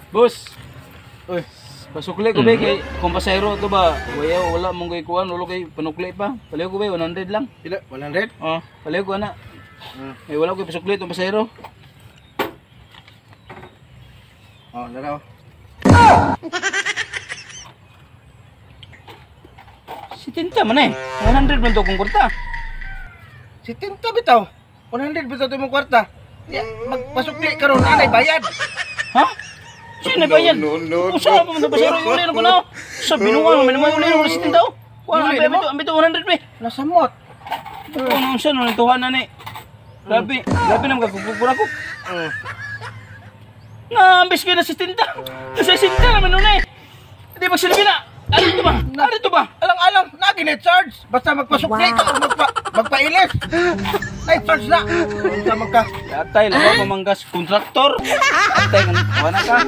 Boss. Uy, pasukli ko ba kay kung pasahero to ba? Wala mong kay kuan, ulo kay panukli pa. Paliw ko ba 100 lang. Pila? 100? Oh, paliw ko ana. Wala ko pasukli tong pasahero. Oh, daraw. Si Tinta man 100 man to kung kurta. Si Tinta bitaw. 100 bitaw to imong kwarta. Magpasukli karon anay bayad. Ha? Sino ba yan? Kung saan pa man pasahero yung ulit ko na. Sa binuwa mo, minamay ulit ko si Tinta. Kuha ang bito 100 pe. Nasamot. Kung saan nung tuhan na ni. Grabe naman kakukura ko. Naambis kayo na si Tinta. Kasi Tinta naman nun eh. Hindi magsilbi na. Ano ba? Ano ba? Alang-alang, lagi na charge. Basta magpasukli ka o magpailis. Ay, charge na. Sama ka. Atay, lawa pamanggas kontraktor. Atay, wala ka.